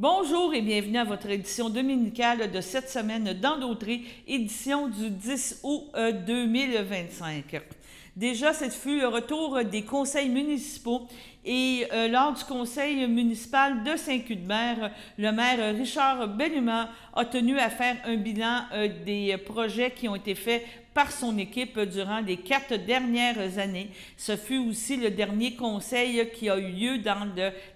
Bonjour et bienvenue à votre édition dominicale de cette semaine dans Dautré, édition du 10 août 2025. Déjà, ce fut le retour des conseils municipaux et lors du conseil municipal de Saint-Cuthbert, le maire Richard Belluma a tenu à faire un bilan des projets qui ont été faits par son équipe durant les 4 dernières années. Ce fut aussi le dernier conseil qui a eu lieu dans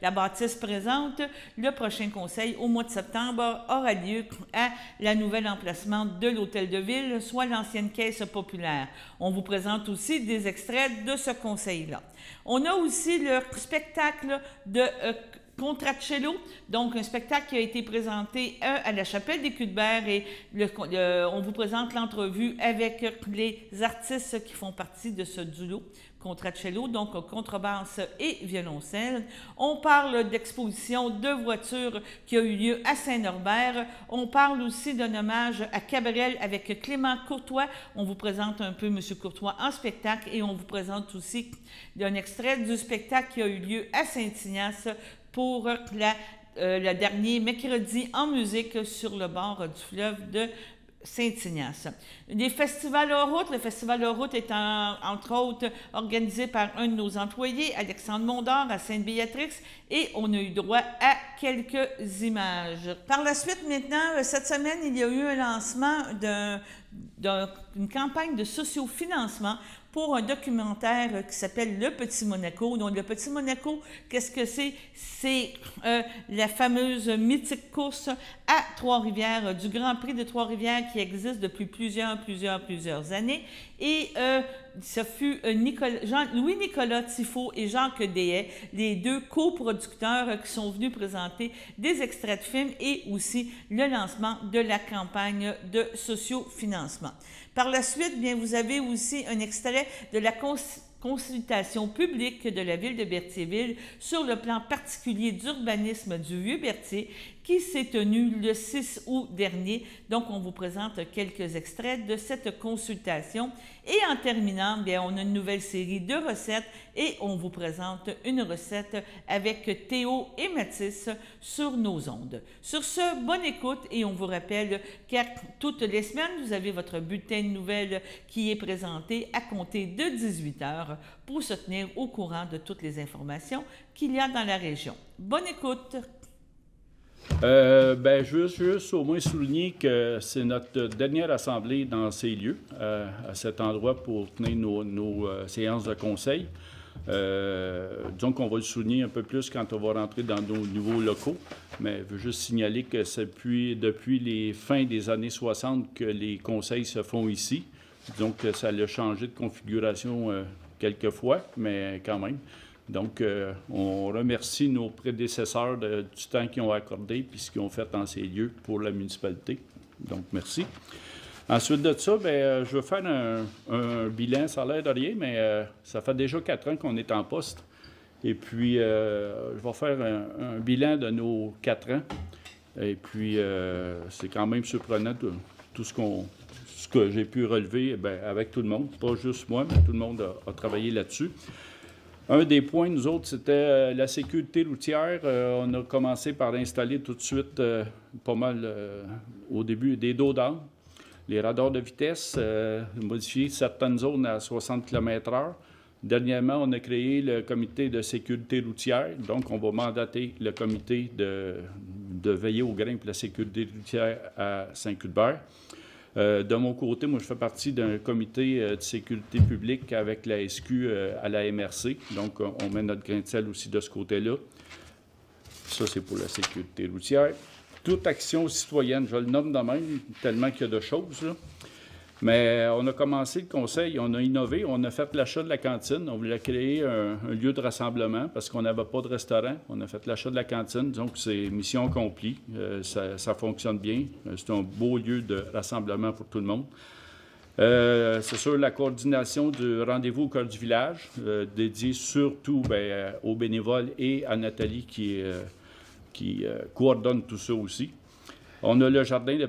la bâtisse présente. Le prochain conseil, au mois de septembre, aura lieu à la nouvelle emplacement de l'Hôtel de Ville, soit l'ancienne Caisse populaire. On vous présente aussi des extraits de ce conseil-là. On a aussi le spectacle de Contraccello, donc un spectacle qui a été présenté à la Chapelle des Cuthbert et on vous présente l'entrevue avec les artistes qui font partie de ce duo Contraccello, donc contrebasse et violoncelle. On parle d'exposition de voitures qui a eu lieu à Saint-Norbert. On parle aussi d'un hommage à Cabrel avec Clément Courtois. On vous présente un peu M. Courtois en spectacle et on vous présente aussi un extrait du spectacle qui a eu lieu à Saint-Ignace pour le dernier mercredi en musique sur le bord du fleuve de Saint-Ignace. Les festivals hors route, le festival hors route est entre autres organisé par un de nos employés, Alexandre Mondor, à Sainte-Béatrix, et on a eu droit à quelques images. Par la suite, maintenant, cette semaine, il y a eu un lancement d'une campagne de sociofinancement pour un documentaire qui s'appelle Le Petit Monaco. Donc, Le Petit Monaco, qu'est-ce que c'est? C'est la fameuse mythique course à Trois-Rivières, du Grand Prix de Trois-Rivières qui existe depuis plusieurs années. Et ce fut Louis-Nicolas Tifo et Jacques Dehaye, les deux coproducteurs qui sont venus présenter des extraits de films et aussi le lancement de la campagne de sociofinancement. Par la suite, bien, vous avez aussi un extrait de la consultation publique de la ville de Berthierville sur le plan particulier d'urbanisme du Vieux-Berthier qui s'est tenu le 6 août dernier. Donc, on vous présente quelques extraits de cette consultation. Et en terminant, bien, on a une nouvelle série de recettes et on vous présente une recette avec Théo et Mathis sur nos ondes. Sur ce, bonne écoute et on vous rappelle qu'à toutes les semaines, vous avez votre bulletin de nouvelles qui est présenté à compter de 18 h pour se tenir au courant de toutes les informations qu'il y a dans la région. Bonne écoute! Je veux juste au moins souligner que c'est notre dernière assemblée dans ces lieux, à cet endroit pour tenir nos séances de conseil. Disons qu'on va le souligner un peu plus quand on va rentrer dans nos nouveaux locaux, mais je veux juste signaler que c'est depuis les fins des années 60 que les conseils se font ici. Donc, ça a changé de configuration quelques fois, mais quand même. Donc, on remercie nos prédécesseurs du temps qu'ils ont accordé puis ce qu'ils ont fait dans ces lieux pour la municipalité. Donc, merci. Ensuite de ça, je vais faire un bilan, ça a l'air de rien, mais ça fait déjà 4 ans qu'on est en poste. Et puis, je vais faire un bilan de nos 4 ans. Et puis, c'est quand même surprenant tout ce que j'ai pu relever avec tout le monde. Pas juste moi, mais tout le monde a travaillé là-dessus. Un des points, nous autres, c'était la sécurité routière. On a commencé par installer tout de suite, pas mal au début, des dos d'âne, les radars de vitesse, modifier certaines zones à 60 km/h. Dernièrement, on a créé le comité de sécurité routière. Donc, on va mandater le comité de veiller au grain pour la sécurité routière à Saint-Cuthbert. De mon côté, moi, je fais partie d'un comité de sécurité publique avec la SQ à la MRC. Donc, on met notre grain de sel aussi de ce côté-là. Ça, c'est pour la sécurité routière. Toute action citoyenne, je le nomme de même, tellement qu'il y a de choses, là. Mais on a commencé le conseil, on a innové, on a fait l'achat de la cantine. On voulait créer un lieu de rassemblement parce qu'on n'avait pas de restaurant. On a fait l'achat de la cantine, donc c'est mission accomplie. Ça fonctionne bien. C'est un beau lieu de rassemblement pour tout le monde. C'est sûr, la coordination du rendez-vous au cœur du village, dédié surtout aux bénévoles et à Nathalie qui coordonne tout ça aussi. On a le jardin de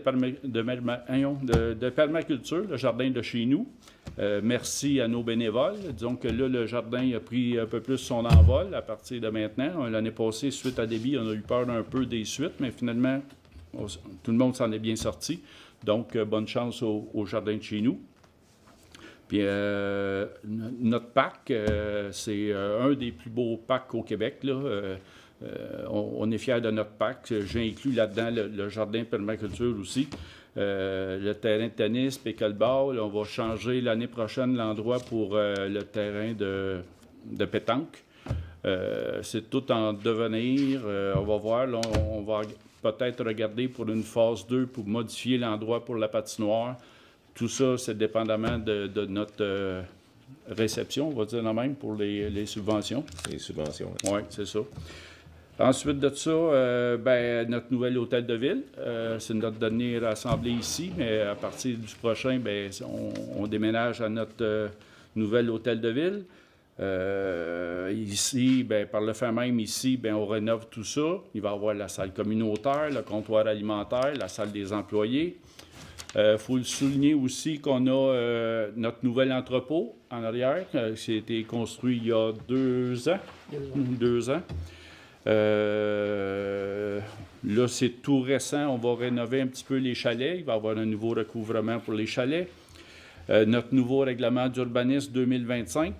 permaculture, le jardin de chez nous. Merci à nos bénévoles. Disons que là, le jardin a pris un peu plus son envol à partir de maintenant. L'année passée, suite à débit, on a eu peur un peu des suites, mais finalement, tout le monde s'en est bien sorti. Donc, bonne chance au jardin de chez nous. Puis, notre parc, c'est un des plus beaux parcs au Québec, là. On est fiers de notre parc. J'ai inclus là-dedans le jardin de permaculture aussi. Le terrain de tennis, pickleball. On va changer l'année prochaine l'endroit pour le terrain de pétanque. C'est tout en devenir. On va voir. Là, on va peut-être regarder pour une phase 2 pour modifier l'endroit pour la patinoire. Tout ça, c'est dépendamment de notre réception, on va dire la même, pour les subventions. Les subventions. Oui, c'est ça. Ensuite de ça, notre nouvel hôtel de ville, c'est notre dernière assemblée ici, mais à partir du prochain, on déménage à notre nouvel hôtel de ville. Ici, par le fait même, ici, on rénove tout ça. Il va y avoir la salle communautaire, le comptoir alimentaire, la salle des employés. Faut le souligner aussi qu'on a notre nouvel entrepôt en arrière, qui a été construit il y a 2 ans. 2 ans. Là, c'est tout récent. On va rénover un petit peu les chalets. Il va y avoir un nouveau recouvrement pour les chalets. Notre nouveau règlement d'urbanisme 2025,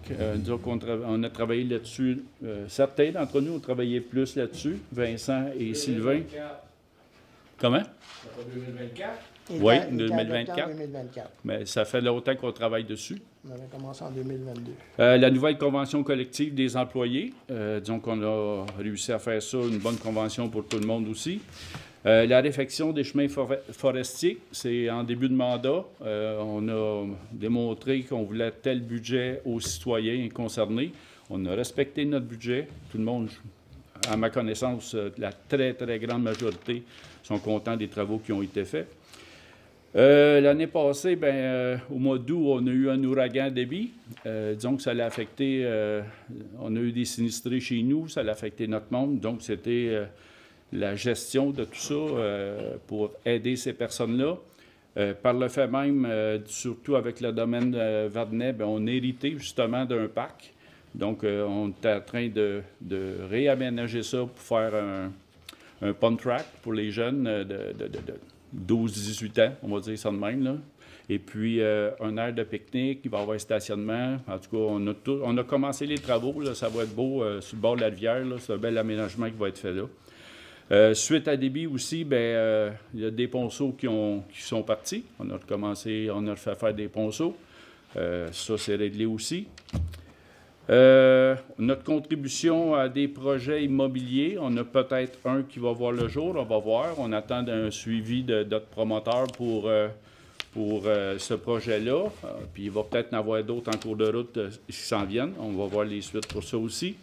on a travaillé là-dessus. Certains d'entre nous ont travaillé plus là-dessus, Vincent et 2024. Sylvain. Comment? C'est pas 2024? Oui, 2024. 2024. Mais ça fait longtemps qu'on travaille dessus. On avait commencé en 2022. La nouvelle convention collective des employés. Disons qu'on a réussi à faire ça, une bonne convention pour tout le monde aussi. La réfection des chemins forestiers, c'est en début de mandat. On a démontré qu'on voulait tel budget aux citoyens concernés. On a respecté notre budget. Tout le monde, à ma connaissance, la très, très grande majorité sont contents des travaux qui ont été faits. L'année passée, au mois d'août, on a eu un ouragan débit. Disons que ça l'a affecté, on a eu des sinistrés chez nous, ça l'a affecté notre monde. Donc, c'était la gestion de tout ça pour aider ces personnes-là. Par le fait même, surtout avec le domaine Vardenais, on a hérité justement d'un parc. Donc, on est en train de réaménager ça pour faire un pump track pour les jeunes de 12-18 ans, on va dire ça de même, là. Et puis, un aire de pique-nique, il va y avoir un stationnement. En tout cas, on a commencé les travaux, là, ça va être beau sur le bord de la rivière, là, c'est un bel aménagement qui va être fait là. Suite à débit aussi, il y a des ponceaux qui sont partis. On a recommencé, on a fait faire des ponceaux. Ça, c'est réglé aussi. Notre contribution à des projets immobiliers, on a peut-être un qui va voir le jour, on va voir. On attend un suivi de notre promoteur pour ce projet-là. Puis il va peut-être en avoir d'autres en cours de route qui s'en viennent. On va voir les suites pour ça aussi.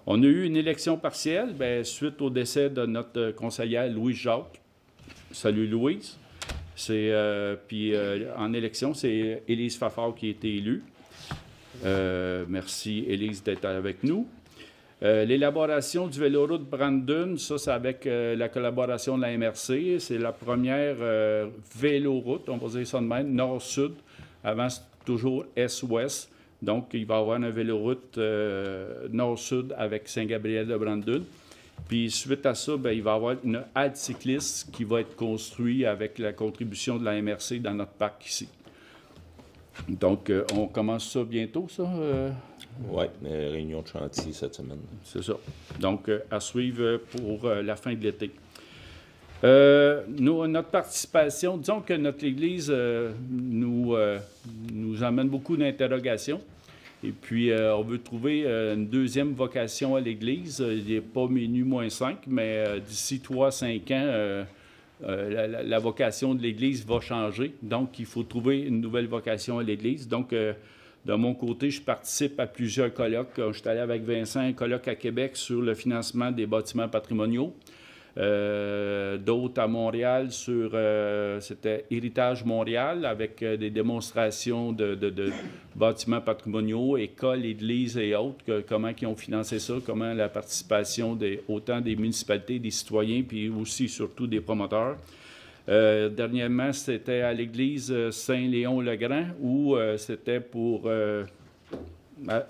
On a eu une élection partielle suite au décès de notre conseillère Louise Jacques. Salut Louise. Puis en élection, c'est Élise Fafard qui a été élue. Merci, Élise, d'être avec nous. L'élaboration du véloroute Brandon, ça, c'est avec la collaboration de la MRC. C'est la première véloroute, on va dire ça de même, nord-sud. Avant, c'est toujours est-ouest. Donc, il va y avoir un véloroute nord-sud avec Saint-Gabriel-de-Brandon. Puis, suite à ça, il va y avoir une halte cycliste qui va être construite avec la contribution de la MRC dans notre parc ici. Donc, on commence ça bientôt, ça? Oui, réunion de chantier cette semaine. C'est ça. Donc, à suivre pour la fin de l'été. Notre participation, disons que notre Église nous amène beaucoup d'interrogations. Et puis, on veut trouver une deuxième vocation à l'Église. Il n'est pas menu -5, mais d'ici 3-5 ans, la vocation de l'Église va changer. Donc, il faut trouver une nouvelle vocation à l'Église. Donc, de mon côté, je participe à plusieurs colloques. Je suis allé avec Vincent, un colloque à Québec sur le financement des bâtiments patrimoniaux. D'autres à Montréal sur, c'était Héritage Montréal, avec des démonstrations de bâtiments patrimoniaux, écoles, églises et autres, comment ils ont financé ça, comment la participation autant des municipalités, des citoyens, puis aussi surtout des promoteurs. Dernièrement, c'était à l'église Saint-Léon-le-Grand, où c'était pour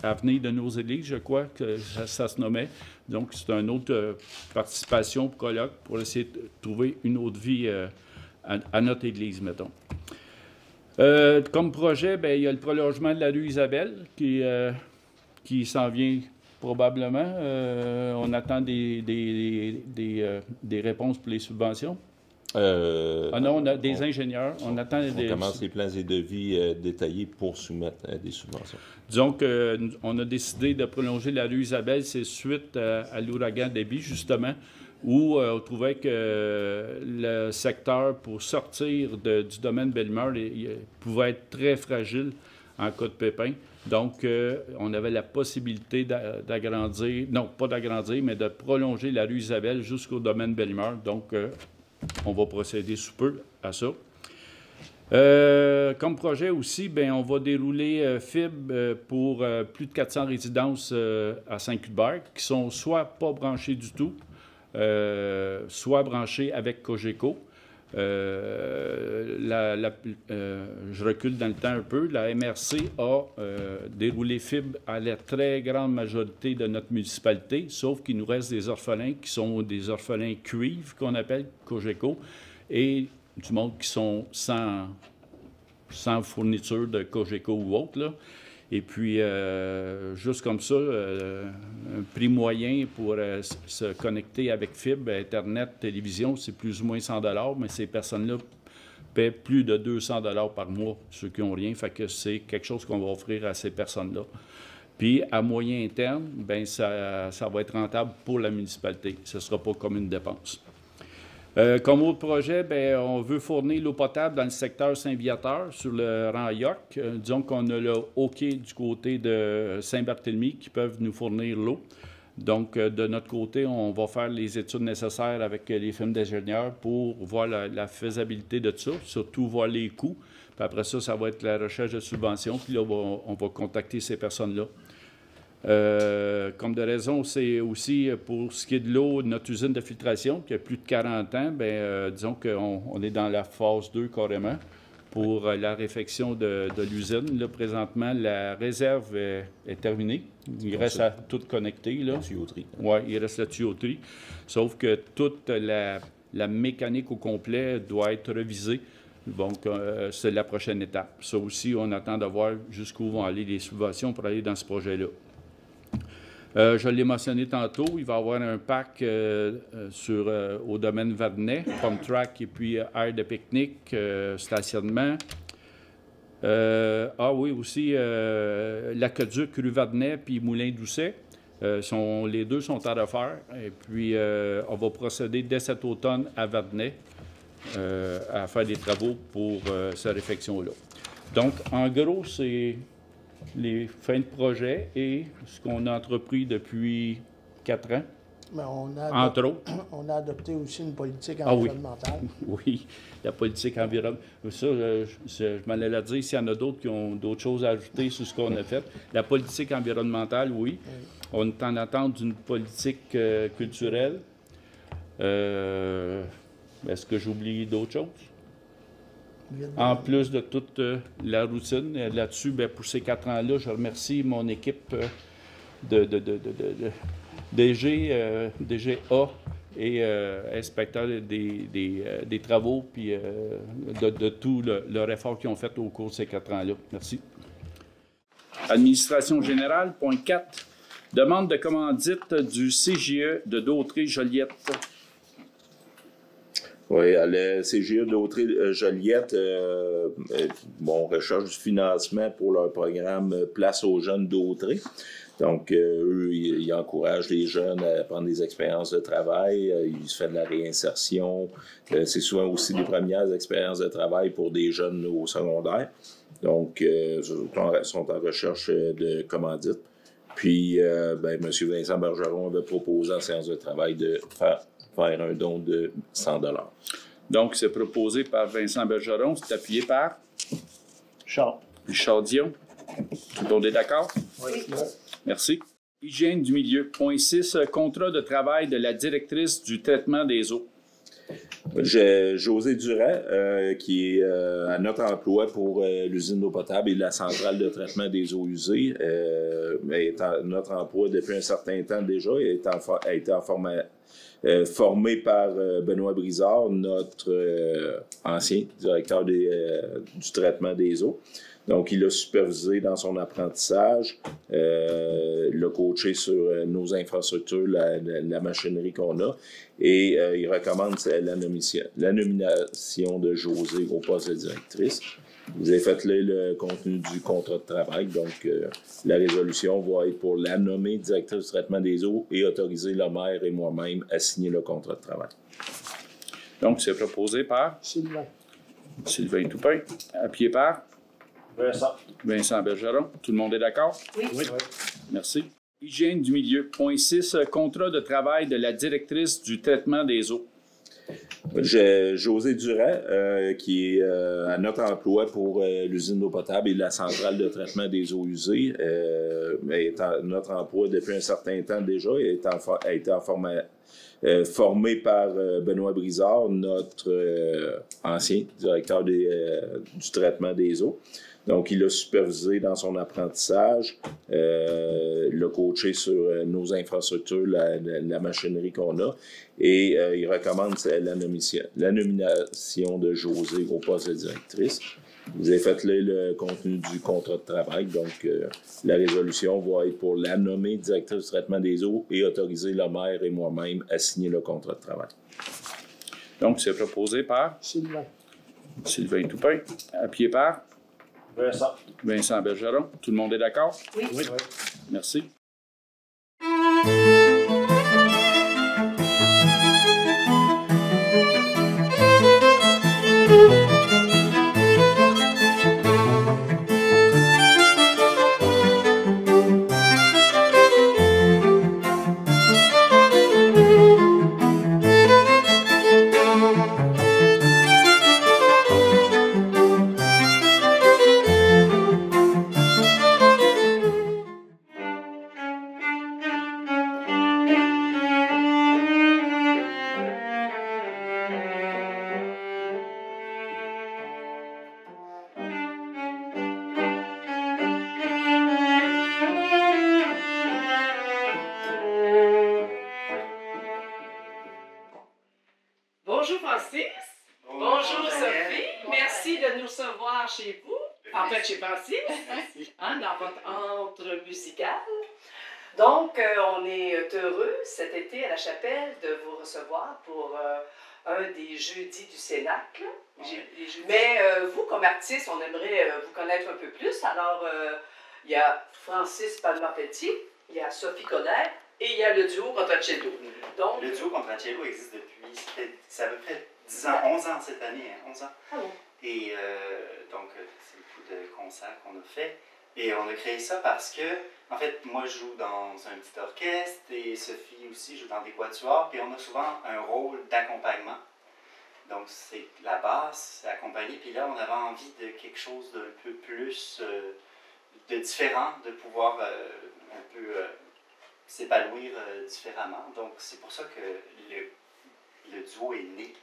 Avenir de nos églises, je crois que ça se nommait. Donc, c'est une autre participation pour colloque pour essayer de trouver une autre vie à notre église, mettons. Comme projet, bien, il y a le prolongement de la rue Isabelle qui s'en vient probablement. On attend des réponses pour les subventions. Non, on a des ingénieurs. On attend On commence les plans et devis détaillés pour soumettre des subventions. Disons qu'on a décidé de prolonger la rue Isabelle, c'est suite à l'ouragan Debbie, justement, où on trouvait que le secteur, pour sortir du domaine Belle-Meur, pouvait être très fragile en cas de pépin. Donc, on avait la possibilité d'agrandir, non, pas d'agrandir, mais de prolonger la rue Isabelle jusqu'au domaine Belle-Meur. Donc, on va procéder sous peu à ça. Comme projet aussi, bien, on va dérouler fibre pour plus de 400 résidences à Saint-Cuthbert qui sont soit pas branchées du tout, soit branchées avec Cogeco. Je recule dans le temps un peu. La MRC a déroulé fibre à la très grande majorité de notre municipalité, sauf qu'il nous reste des orphelins qui sont des orphelins cuivre, qu'on appelle Cogeco, et du monde qui sont sans fourniture de Cogeco ou autre, là. Et puis, juste comme ça, un prix moyen pour se connecter avec fibre, Internet, télévision, c'est plus ou moins 100 $, mais ces personnes-là paient plus de 200 $ par mois, ceux qui n'ont rien. Fait que c'est quelque chose qu'on va offrir à ces personnes-là. Puis, à moyen terme, bien, ça va être rentable pour la municipalité. Ce ne sera pas comme une dépense. Comme autre projet, bien, on veut fournir l'eau potable dans le secteur Saint-Viateur, sur le rang York. Disons qu'on a le hockey du côté de Saint-Barthélemy qui peuvent nous fournir l'eau. Donc, de notre côté, on va faire les études nécessaires avec les firmes d'ingénieurs pour voir la faisabilité de ça, surtout voir les coûts. Puis après ça, ça va être la recherche de subventions. Puis là, on va contacter ces personnes-là. Comme de raison, c'est aussi pour ce qui est de l'eau, notre usine de filtration, qui a plus de 40 ans, bien, disons qu'on est dans la phase 2 carrément pour la réfection de l'usine. Là, présentement, la réserve est terminée. Il reste à tout connecter. La tuyauterie. Oui, il reste la tuyauterie. Sauf que toute la mécanique au complet doit être revisée. Donc, c'est la prochaine étape. Ça aussi, on attend de voir jusqu'où vont aller les subventions pour aller dans ce projet-là. Je l'ai mentionné tantôt, il va y avoir un pack au domaine Vadnais, Pump Track et puis aire de pique-nique, stationnement. Oui, aussi, l'aqueduc rue Vadnais puis Moulin-Doucet, les deux sont à refaire. Et puis, on va procéder dès cet automne à Vadnais à faire des travaux pour cette réfection-là. Donc, en gros, c'est les fins de projet et ce qu'on a entrepris depuis 4 ans, mais entre autres. On a adopté aussi une politique environnementale. Oui, la politique environnementale. Ça, je m'en allais dire, s'il y en a d'autres qui ont d'autres choses à ajouter sur ce qu'on a fait. La politique environnementale, oui. On est en attente d'une politique culturelle. Est-ce que j'oublie d'autres choses? En plus de toute la routine, là-dessus, bien, pour ces 4 ans-là, je remercie mon équipe DGA et inspecteur des travaux, puis de tout leur effort qu'ils ont fait au cours de ces 4 ans-là. Merci. Administration générale, point 4. Demande de commandite du CGE de Dautré-Joliette. Oui, à la CGE Dautré-Joliette, on recherche du financement pour leur programme Place aux jeunes Dautré. Donc, eux, ils encouragent les jeunes à prendre des expériences de travail, ils font de la réinsertion. C'est souvent aussi des premières expériences de travail pour des jeunes au secondaire. Donc, ils sont en recherche de commandite. Puis, M. Vincent Bergeron avait proposé en séance de travail de faire un don de 100 $. Donc, c'est proposé par Vincent Bergeron, c'est appuyé par Richard Dion. Tout le monde est d'accord? Oui. Merci. Hygiène du milieu. Point 6, contrat de travail de la directrice du traitement des eaux. José Durand, qui est à notre emploi pour l'usine d'eau potable et la centrale de traitement des eaux usées, est à notre emploi depuis un certain temps déjà. Il a été formé par Benoît Brizard, notre ancien directeur du traitement des eaux. Donc, il a supervisé dans son apprentissage, l'a coaché sur nos infrastructures, la machinerie qu'on a, et il recommande la nomination de José au poste de directrice. Vous avez fait là le contenu du contrat de travail, donc la résolution va être pour la nommer directrice du traitement des eaux et autoriser le maire et moi-même à signer le contrat de travail. Donc, c'est proposé par Sylvain Toupin, appuyé par Vincent Bergeron. Tout le monde est d'accord? Oui. Merci. Hygiène du milieu. Point 6, contrat de travail de la directrice du traitement des eaux. José Durand, qui est à notre emploi pour l'usine d'eau potable et la centrale de traitement des eaux usées, est à notre emploi depuis un certain temps déjà. Il a été formé par Benoît Brizard, notre ancien directeur du traitement des eaux. Donc, il a supervisé dans son apprentissage, l'a coaché sur nos infrastructures, la machinerie qu'on a, et il recommande la nomination de José au poste de directrice. Vous avez fait là le contenu du contrat de travail, donc la résolution va être pour la nommer directrice du traitement des eaux et autoriser le maire et moi-même à signer le contrat de travail. Donc, c'est proposé par Sylvain Toupin, appuyé par Vincent Bergeron. Tout le monde est d'accord? Oui. Merci. Bonjour Francis. Bonjour Sophie. Merci de nous recevoir chez vous. En fait, chez Francis, dans votre antre musical. Donc, on est heureux cet été à la Chapelle de vous recevoir pour un des jeudis du Cénacle. Mais vous, comme artiste, on aimerait vous connaître un peu plus. Alors, il y a Francis Palma-Pelletier, il y a Sophie Coderre et il y a le duo Contraccello. Donc, le duo Contraccello existe depuis, ça à peu près 10 ans, 11 ans cette année, 11 ans. Ah bon. Et donc, c'est beaucoup de concerts qu'on a fait. Et on a créé ça parce que, en fait, moi je joue dans un petit orchestre et Sophie aussi joue dans des quatuors. Puis on a souvent un rôle d'accompagnement. Donc, c'est la basse, accompagner. Puis là, on avait envie de quelque chose d'un peu plus de différent, de pouvoir un peu s'épanouir différemment. Donc, c'est pour ça que le duo est né.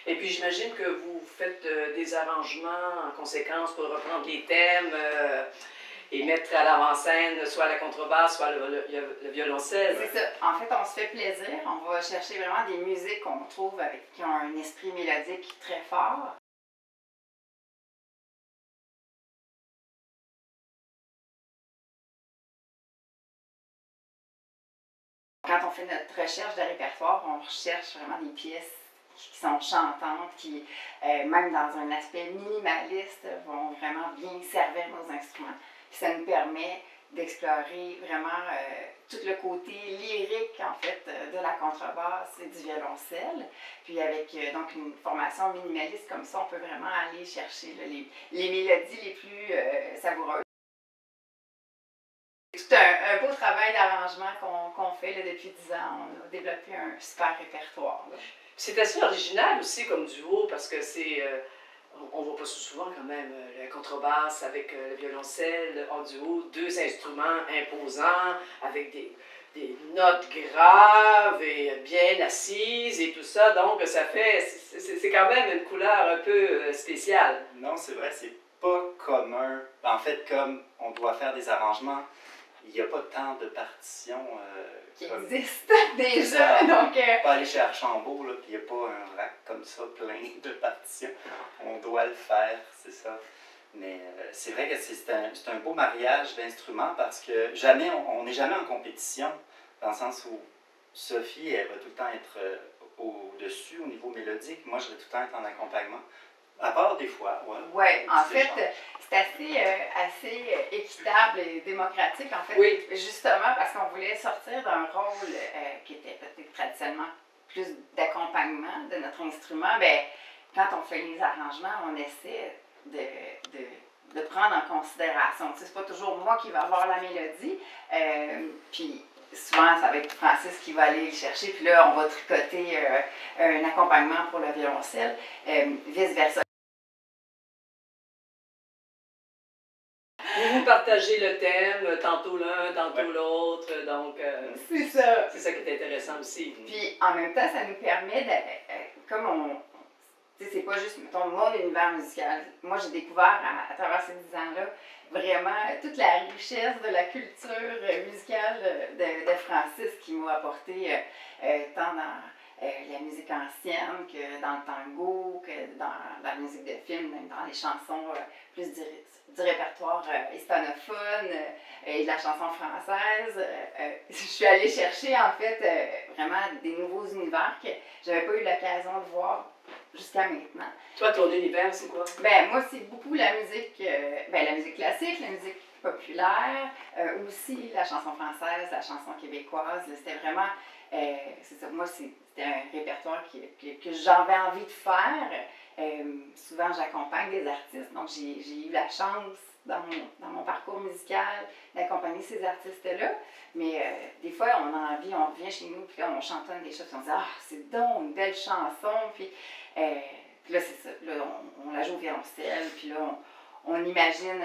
Et puis, j'imagine que vous faites des arrangements en conséquence pour reprendre les thèmes et mettre à l'avant-scène soit la contrebasse, soit le violoncelle. C'est ça. En fait, on se fait plaisir. On va chercher vraiment des musiques qu'on trouve qui ont un esprit mélodique très fort. Quand on fait notre recherche de répertoire, on recherche vraiment des pièces qui sont chantantes, qui, même dans un aspect minimaliste, vont vraiment bien servir nos instruments. Puis ça nous permet d'explorer vraiment tout le côté lyrique, en fait, de la contrebasse et du violoncelle. Puis avec donc une formation minimaliste comme ça, on peut vraiment aller chercher là, les mélodies les plus savoureuses. C'est un beau travail d'arrangement qu'on fait là, depuis 10 ans. On a développé un super répertoire. Là. C'est assez original aussi comme duo parce que c'est... on voit pas souvent quand même la contrebasse avec le violoncelle en duo, deux instruments imposants avec des notes graves et bien assises et tout ça, donc ça fait, c'est quand même une couleur un peu spéciale. Non, c'est vrai, c'est pas commun. En fait, comme on doit faire des arrangements, il n'y a pas tant de partitions qui existent déjà, ça, donc... Pas aller chez Archambault, là, puis il n'y a pas un rack comme ça plein de partitions. On doit le faire, c'est ça. Mais c'est vrai que c'est un beau mariage d'instruments parce que jamais on n'est jamais en compétition, dans le sens où Sophie, elle va tout le temps être au-dessus au niveau mélodique. Moi, je vais tout le temps être en accompagnement. À part des fois, ouais. Oui, en fait, c'est assez équitable et démocratique, en fait. Oui. Justement parce qu'on voulait sortir d'un rôle qui était peut-être traditionnellement plus d'accompagnement de notre instrument. Bien, quand on fait les arrangements, on essaie de prendre en considération. C'est pas toujours moi qui va avoir la mélodie, puis souvent ça va être Francis qui va aller le chercher, puis là on va tricoter un accompagnement pour le violoncelle, vice-versa. Vous partagez le thème, tantôt l'un, tantôt l'autre, donc c'est ça. C'est ça qui est intéressant aussi. Puis en même temps, ça nous permet de, comme on... C'est pas juste, mettons, mon univers musical. Moi, j'ai découvert à travers ces 10 ans-là vraiment toute la richesse de la culture musicale de Francis qui m'a apporté tant dans la musique ancienne que dans le tango, que dans la musique de film, même dans les chansons plus du répertoire hispanophone et de la chanson française. Je suis allée chercher en fait vraiment des nouveaux univers que j'avais pas eu l'occasion de voir jusqu'à maintenant. Toi, ton univers, c'est quoi? Ben, moi, c'est beaucoup la musique classique, la musique populaire, aussi la chanson française, la chanson québécoise. C'était vraiment, c'est ça, moi, c'était un répertoire que j'avais envie de faire. Souvent, j'accompagne des artistes, donc j'ai eu la chance dans mon parcours musical d'accompagner ces artistes-là. Mais des fois, on a envie, on revient chez nous, puis là, on chantonne des choses, puis on dit « Ah, c'est donc une belle chanson! » Puis là, c'est ça. Là, on la joue au violoncelle, puis là, on imagine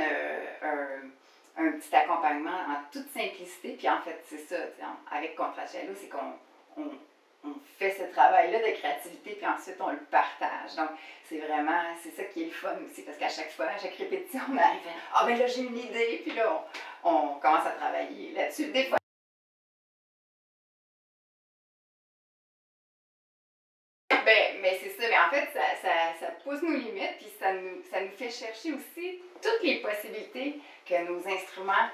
un petit accompagnement en toute simplicité. Puis en fait, c'est ça, avec Contracello, c'est qu'on fait ce travail-là de créativité, puis ensuite on le partage. Donc, c'est ça qui est le fun aussi, parce qu'à chaque fois, à chaque répétition, on arrive à « Ah, ben là, j'ai une idée! » Puis là, on commence à travailler là-dessus. Des fois, mais c'est ça, mais en fait, ça pousse nos limites, puis ça nous fait chercher aussi toutes les possibilités que nos instruments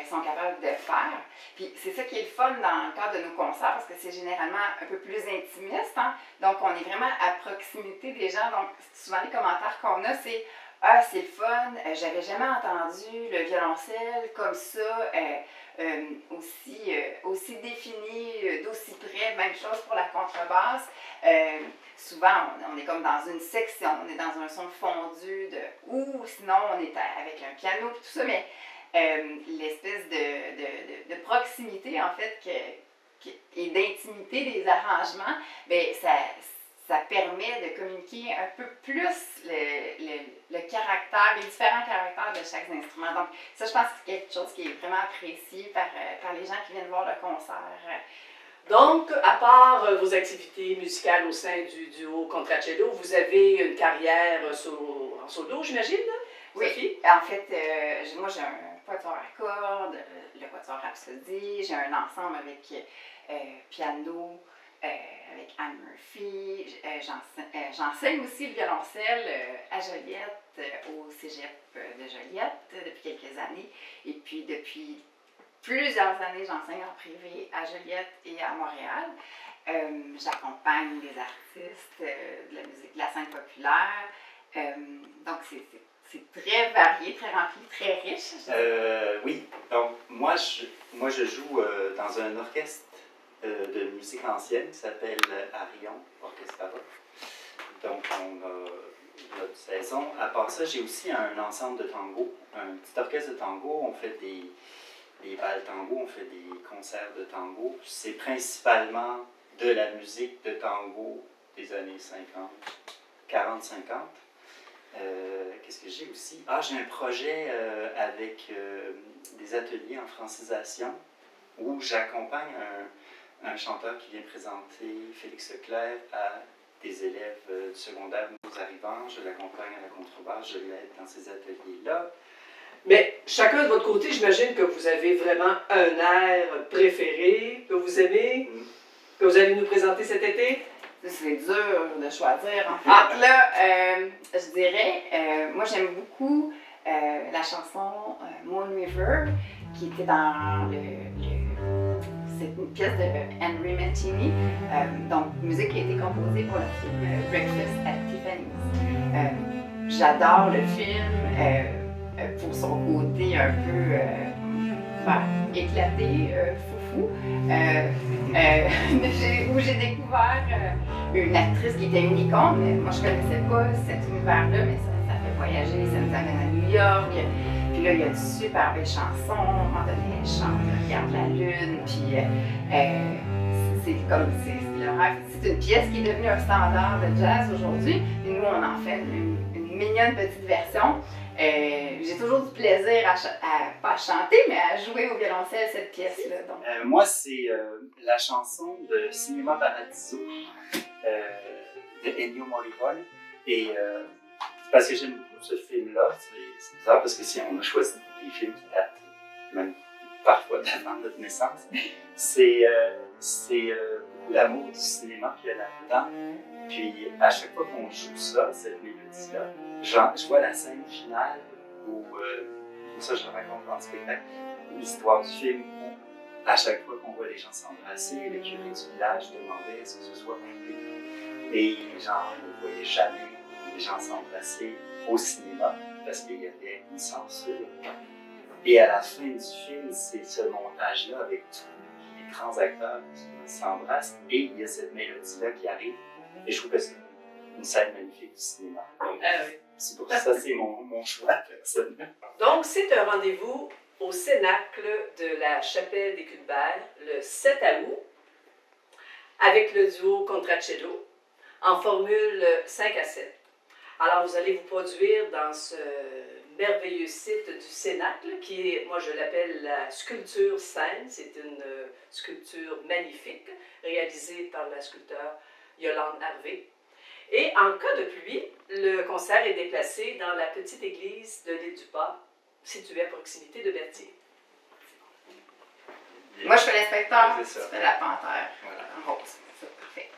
sont capables de faire. Puis c'est ça qui est le fun dans le cadre de nos concerts, parce que c'est généralement un peu plus intimiste, hein? Donc on est vraiment à proximité des gens, donc souvent les commentaires qu'on a, c'est « Ah, c'est le fun, j'avais jamais entendu le violoncelle comme ça, aussi défini, d'aussi près, même chose pour la contrebasse. » Souvent, on est comme dans une section, on est dans un son fondu, ou sinon on est avec un piano, tout ça, mais l'espèce de proximité, en fait, et d'intimité des arrangements, bien, ça permet de communiquer un peu plus le caractère, les différents caractères de chaque instrument. Donc, ça, je pense que c'est quelque chose qui est vraiment apprécié par les gens qui viennent voir le concert. Donc, à part vos activités musicales au sein du duo Contracello, vous avez une carrière en solo, j'imagine, oui, Sophie? En fait, moi j'ai un quatuor à cordes, le quatuor Rhapsody, j'ai un ensemble avec piano, avec Anne Murphy. J'enseigne aussi le violoncelle à Joliette, au cégep de Joliette depuis quelques années. Et puis depuis plusieurs années, j'enseigne en privé à Joliette et à Montréal. J'accompagne des artistes de la musique de la scène populaire. Donc c'est très varié, très rempli, très riche. Oui, donc moi je joue dans un orchestre de musique ancienne qui s'appelle Arion Orchestra. Donc on a notre saison. À part ça, j'ai aussi un ensemble de tango, un petit orchestre de tango. On fait des bals tango, on fait des concerts de tango. C'est principalement de la musique de tango des années 50, 40-50. Qu'est-ce que j'ai aussi? Ah, j'ai un projet avec des ateliers en francisation où j'accompagne un chanteur qui vient présenter Félix Leclerc à des élèves du secondaire nouveaux arrivants. Je l'accompagne à la contrebasse, je l'aide dans ces ateliers-là. Mais chacun de votre côté, j'imagine que vous avez vraiment un air préféré que vous aimez, que vous allez nous présenter cet été. C'est dur de choisir. En fait, là, je dirais, moi j'aime beaucoup la chanson Moon River, qui était dans c'est une pièce de Henry Mancini, donc musique qui a été composée pour le film Breakfast at Tiffany's. J'adore le film pour son côté un peu éclaté, foufou, où j'ai découvert une actrice qui était une icône, mais moi je connaissais pas cet univers-là, mais ça fait voyager, ça nous amène à New York. Puis là, il y a de super belles chansons. À un moment donné, elle chante Regarde la lune. Puis c'est une pièce qui est devenue un standard de jazz aujourd'hui. Et nous, on en fait une mignonne petite version. J'ai toujours du plaisir pas à chanter, mais à jouer au violoncelle cette pièce-là. Moi, c'est la chanson de Cinéma Paradiso de Ennio Morricone. Et parce que j'aime beaucoup ce film-là, c'est bizarre parce que si on a choisi des films qui datent même parfois d'avant notre naissance, c'est beaucoup l'amour du cinéma qu'il y a là-dedans. Puis à chaque fois qu'on joue ça, cette mélodie-là, je vois la scène finale où, ça je le raconte dans le spectacle, l'histoire du film où à chaque fois qu'on voit les gens s'embrasser, le curé du village demandait est-ce que ce soit coupé. Et les gens ne voyaient jamais les gens s'embrasser au cinéma parce qu'il y avait une censure. Et à la fin du film, c'est ce montage-là avec tous les grands acteurs qui s'embrassent et il y a cette mélodie-là qui arrive. Et je trouve que c'est une scène magnifique du cinéma. Donc, c'est pour ça que c'est mon choix personnel. Donc, c'est un rendez-vous au Cénacle de la Chapelle des Culs-de-Balle le 7 août avec le duo Contraccello en formule 5 à 7. Alors, vous allez vous produire dans ce merveilleux site du Cénacle qui est, moi je l'appelle la sculpture scène. C'est une sculpture magnifique réalisée par la sculpteur Yolande Harvey. Et en cas de pluie, le concert est déplacé dans la petite église de l'île du Pas, située à proximité de Berthier. Moi, je fais l'inspecteur, tu fais la panthère. Voilà. En rose. C'est parfait.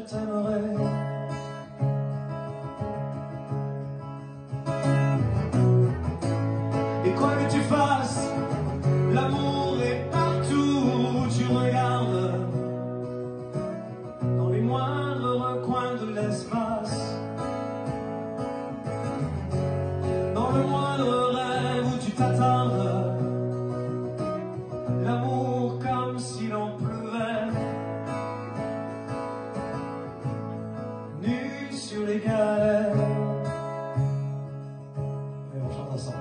t'aimerai. Et quoi que tu fasses, l'amour est partout où tu regardes, dans les moindres recoins de l'espace, dans le moindre rêve où tu t'attardes, l'amour comme s'il en pleuvait, nu sur les galets. Et on chante ensemble.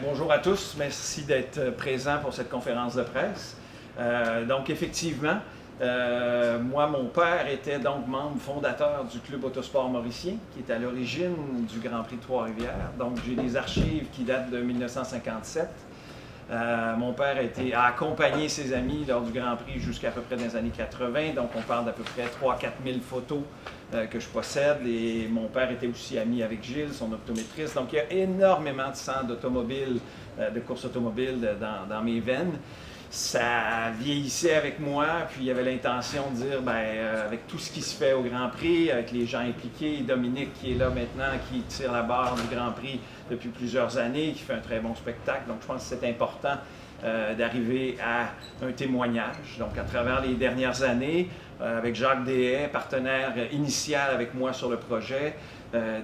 Bonjour à tous, merci d'être présents pour cette conférence de presse. Donc effectivement, moi, mon père était donc membre fondateur du Club Autosport Mauricien, qui est à l'origine du Grand Prix de Trois-Rivières. Donc j'ai des archives qui datent de 1957. Mon père a accompagné ses amis lors du Grand Prix jusqu'à peu près dans les années 80. Donc on parle d'à peu près 3 000 à 4 000 photos que je possède. Et mon père était aussi ami avec Gilles, son optométriste. Donc il y a énormément de sang d'automobile, de course automobile dans mes veines. Ça vieillissait avec moi, puis il y avait l'intention de dire, avec tout ce qui se fait au Grand Prix, avec les gens impliqués, Dominique qui est là maintenant, qui tire la barre du Grand Prix depuis plusieurs années, qui fait un très bon spectacle. Donc je pense que c'est important d'arriver à un témoignage. Donc à travers les dernières années, avec Jacques Deshaies, partenaire initial avec moi sur le projet,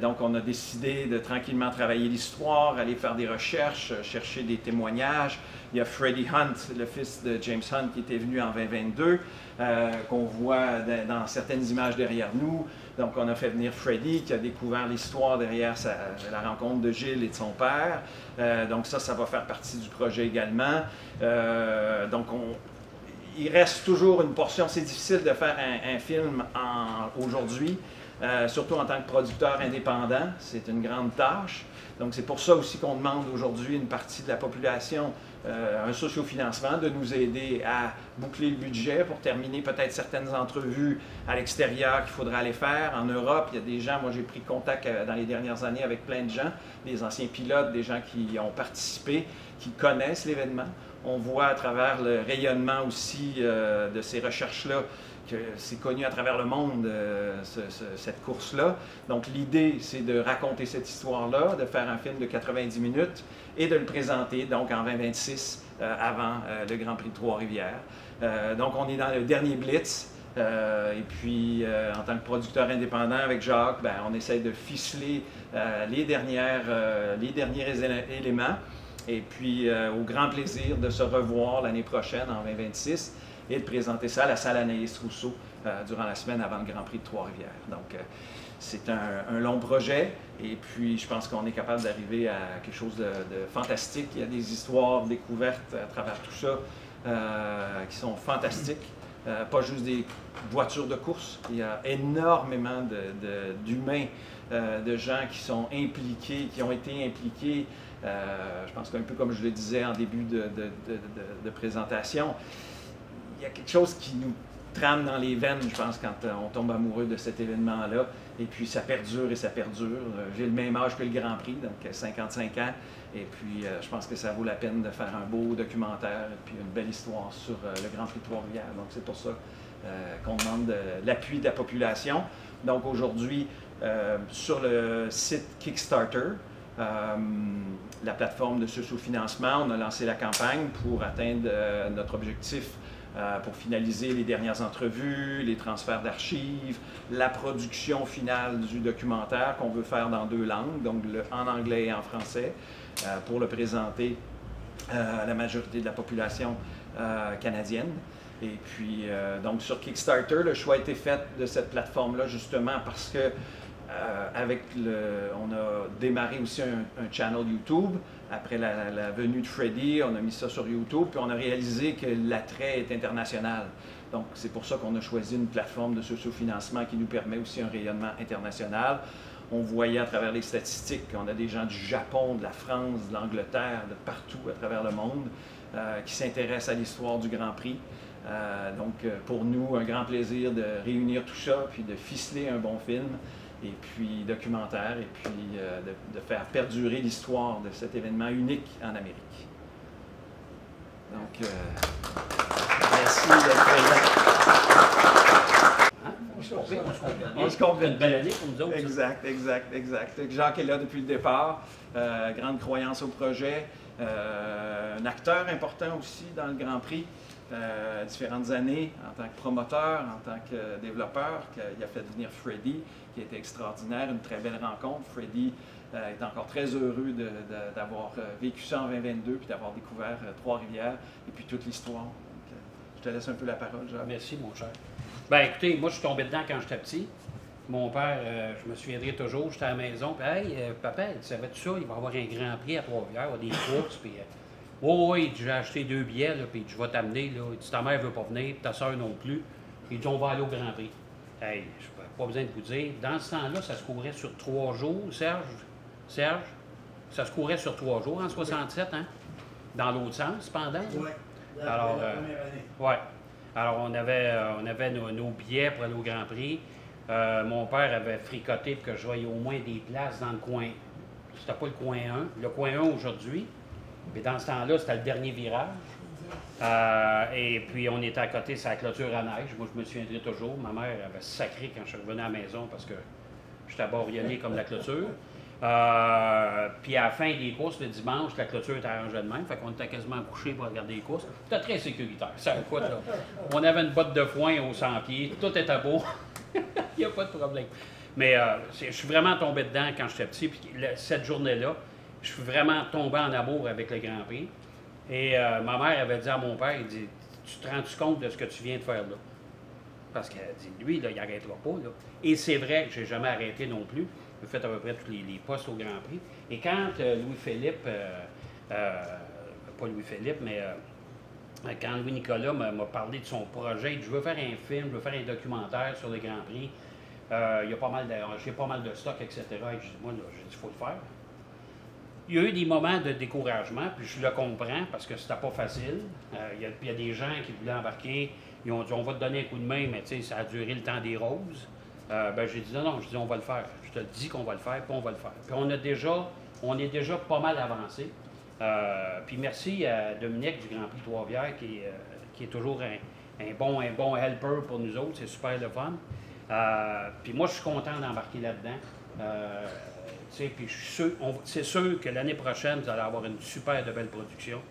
donc on a décidé de tranquillement travailler l'histoire, aller faire des recherches, chercher des témoignages. Il y a Freddie Hunt, le fils de James Hunt, qui était venu en 2022, qu'on voit dans certaines images derrière nous. Donc on a fait venir Freddie, qui a découvert l'histoire derrière la rencontre de Gilles et de son père. Donc ça va faire partie du projet également. Donc il reste toujours une portion. C'est difficile de faire un film aujourd'hui. Surtout en tant que producteur indépendant, c'est une grande tâche. Donc c'est pour ça aussi qu'on demande aujourd'hui une partie de la population, un sociofinancement, de nous aider à boucler le budget pour terminer peut-être certaines entrevues à l'extérieur qu'il faudra aller faire. En Europe, il y a des gens, moi j'ai pris contact dans les dernières années avec plein de gens, des anciens pilotes, des gens qui ont participé, qui connaissent l'événement. On voit à travers le rayonnement aussi de ces recherches-là que c'est connu à travers le monde, cette course-là. Donc l'idée, c'est de raconter cette histoire-là, de faire un film de 90 minutes et de le présenter donc en 2026, avant le Grand Prix de Trois-Rivières. Donc on est dans le dernier blitz. Et puis, en tant que producteur indépendant avec Jacques, on essaie de ficeler les derniers éléments. Et puis, au grand plaisir de se revoir l'année prochaine, en 2026, et de présenter ça à la salle Anaïs Rousseau durant la semaine avant le Grand Prix de Trois-Rivières. Donc, c'est un long projet, et puis je pense qu'on est capable d'arriver à quelque chose de fantastique. Il y a des histoires découvertes à travers tout ça qui sont fantastiques. Pas juste des voitures de course, il y a énormément d'humains, de gens qui sont impliqués, qui ont été impliqués. Je pense qu'un peu comme je le disais en début de présentation, il y a quelque chose qui nous trame dans les veines, je pense, quand on tombe amoureux de cet événement-là. Et puis ça perdure et ça perdure. J'ai le même âge que le Grand Prix, donc 55 ans. Et puis je pense que ça vaut la peine de faire un beau documentaire et puis une belle histoire sur le Grand Prix de Trois-Rivières. Donc c'est pour ça qu'on demande l'appui de la population. Donc aujourd'hui, sur le site Kickstarter, la plateforme de sous-financement, on a lancé la campagne pour atteindre notre objectif pour finaliser les dernières entrevues, les transferts d'archives, la production finale du documentaire qu'on veut faire dans 2 langues, donc en anglais et en français, pour le présenter à la majorité de la population canadienne. Et puis, donc sur Kickstarter, le choix a été fait de cette plateforme-là justement parce que on a démarré aussi un channel YouTube. Après la venue de Freddie, on a mis ça sur YouTube, puis on a réalisé que l'attrait est international. Donc, c'est pour ça qu'on a choisi une plateforme de socio-financement qui nous permet aussi un rayonnement international. On voyait à travers les statistiques qu'on a des gens du Japon, de la France, de l'Angleterre, de partout à travers le monde qui s'intéressent à l'histoire du Grand Prix. Donc, pour nous, un grand plaisir de réunir tout ça, puis de ficeler un bon film, et puis documentaire, et puis de faire perdurer l'histoire de cet événement unique en Amérique. Donc, merci d'être présent. On se complète. Une belle année pour nous autres. Exact. Jacques est là depuis le départ. Grande croyance au projet. Un acteur important aussi dans le Grand Prix. Différentes années en tant que promoteur, en tant que développeur, il a fait venir Freddie, qui était extraordinaire, une très belle rencontre. Freddie est encore très heureux d'avoir vécu ça en 2022 puis d'avoir découvert Trois-Rivières et puis toute l'histoire. Je te laisse un peu la parole, Jacques. Merci, mon cher. Bien, écoutez, moi, je suis tombé dedans quand j'étais petit. Mon père, je me souviendrai toujours, j'étais à la maison, puis « Hey, papa, tu savais-tu ça? Il va y avoir un Grand Prix à Trois-Rivières, il va y avoir des courses, puis... oui, j'ai acheté 2 billets, là, puis je vais t'amener, là. Il dit, ta mère ne veut pas venir, ta soeur non plus. Il dit, on va aller au Grand Prix. Hey, je n'ai pas besoin de vous dire. Dans ce temps-là, ça se courait sur 3 jours, Serge, ça se courait sur 3 jours en 67, hein? Dans l'autre sens, cependant. Oui, alors, la première année. Oui. Alors, on avait nos billets pour aller au Grand Prix. Mon père avait fricoté pour que je voyais au moins des places dans le coin. C'était pas le coin 1. Le coin 1 aujourd'hui. Mais dans ce temps-là, c'était le dernier virage. Et puis, on était à côté, c'est la clôture à neige. Moi, je me souviendrai toujours. Ma mère avait sacré quand je suis revenu à la maison parce que j'étais bariolé comme la clôture. Puis, à la fin des courses, le dimanche, la clôture était arrangée de même. Fait qu'on était quasiment couchés pour regarder les courses. C'était très sécuritaire. Ça coûte, là. On avait une botte de foin aux 100 pieds. Tout était beau. Il n'y a pas de problème. Mais je suis vraiment tombé dedans quand j'étais petit. Puis, cette journée-là, je suis vraiment tombé en amour avec le Grand Prix. Et ma mère avait dit à mon père, il dit, tu te rends-tu compte de ce que tu viens de faire là? Parce qu'elle dit, lui, là, il n'arrêtera pas. Là. Et c'est vrai que je n'ai jamais arrêté non plus. J'ai fait à peu près tous les postes au Grand Prix. Et quand Louis-Philippe, pas Louis-Philippe, mais quand Louis-Nicolas m'a parlé de son projet, il dit, je veux faire un film, je veux faire un documentaire sur le Grand Prix. J'ai pas mal de stock, etc. Et je dis, moi, là, j'ai dit, il faut le faire. Il y a eu des moments de découragement, puis je le comprends parce que c'était pas facile. Il y a des gens qui voulaient embarquer, ils ont dit on va te donner un coup de main, mais tu sais, ça a duré le temps des roses. J'ai dit non, je dis on va le faire. Je te dis qu'on va le faire, puis on va le faire. Puis on est déjà pas mal avancé. Puis merci à Dominique du Grand Prix Trois-Rivières qui est toujours un bon helper pour nous autres, c'est super le fun. Puis moi je suis content d'embarquer là-dedans. Puis c'est sûr que l'année prochaine, vous allez avoir une super de belle production.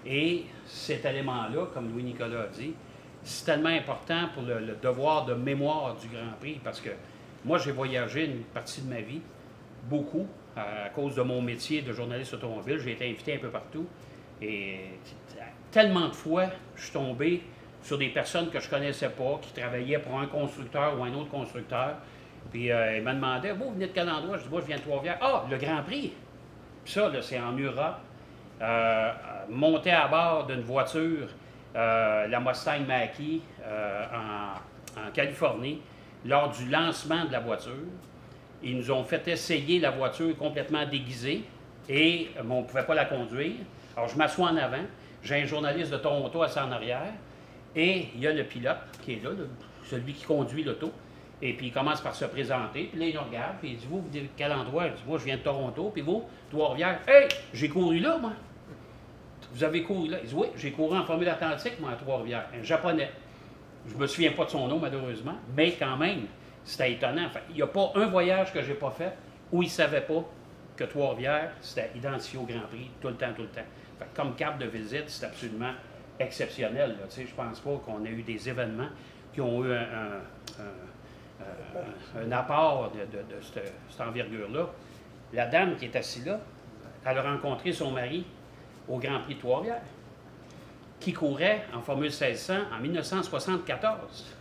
Et cet élément-là, comme Louis-Nicolas a dit, c'est tellement important pour le devoir de mémoire du Grand Prix, parce que moi, j'ai voyagé une partie de ma vie beaucoup à cause de mon métier de journaliste automobile. J'ai été invité un peu partout. Et tellement de fois, je suis tombé sur des personnes que je ne connaissais pas, qui travaillaient pour un constructeur ou un autre constructeur. Puis ils me demandaient, vous venez de quel endroit? Je dis, moi, je viens de Trois-Rivières. Ah, le Grand Prix! Puis ça, c'est en Europe. Monter à bord d'une voiture, la Mustang Mach-E, en Californie, lors du lancement de la voiture. Ils nous ont fait essayer la voiture complètement déguisée et on ne pouvait pas la conduire. Alors, je m'assois en avant. J'ai un journaliste de Toronto assis en arrière. Et il y a le pilote qui est là, celui qui conduit l'auto. Et puis, il commence par se présenter. Puis là, il nous regarde. Puis il dit, vous venez de quel endroit? Je dis, moi, je viens de Toronto. Puis vous, Trois-Rivières. Hey, j'ai couru là, moi. Vous avez couru là? Il dit, oui, j'ai couru en Formule Atlantique, moi, à Trois-Rivières. Un Japonais. Je ne me souviens pas de son nom, malheureusement. Mais quand même, c'était étonnant. Enfin, il n'y a pas un voyage que je n'ai pas fait où il ne savait pas que Trois-Rivières, c'était identifié au Grand Prix, tout le temps, tout le temps. Fait, comme carte de visite, c'est absolument exceptionnel. Là. Je ne pense pas qu'on ait eu des événements qui ont eu un apport de cette envergure-là. La dame qui est assise là, elle a rencontré son mari au Grand Prix de Trois-Rivières, qui courait en Formule 1600 en 1974.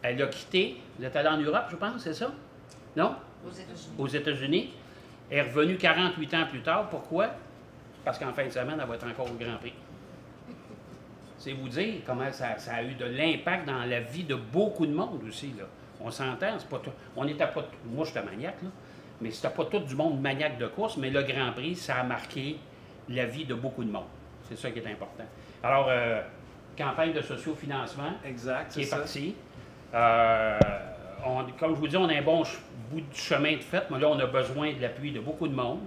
Elle a quitté, vous êtes allé en Europe, je pense, c'est ça? Non? Aux États-Unis. Aux États-Unis. Elle est revenue 48 ans plus tard. Pourquoi? Parce qu'en fin de semaine, elle va être encore au Grand Prix. C'est vous dire comment ça a eu de l'impact dans la vie de beaucoup de monde aussi. Là. On s'entend, c'est pas tout. On n'était pas. Moi, j'étais maniaque, là, mais c'était pas tout du monde maniaque de course, mais le Grand Prix, ça a marqué la vie de beaucoup de monde. C'est ça qui est important. Alors, campagne de sociofinancement qui est partie. Comme je vous dis, on a un bon bout de chemin de fait, mais là, on a besoin de l'appui de beaucoup de monde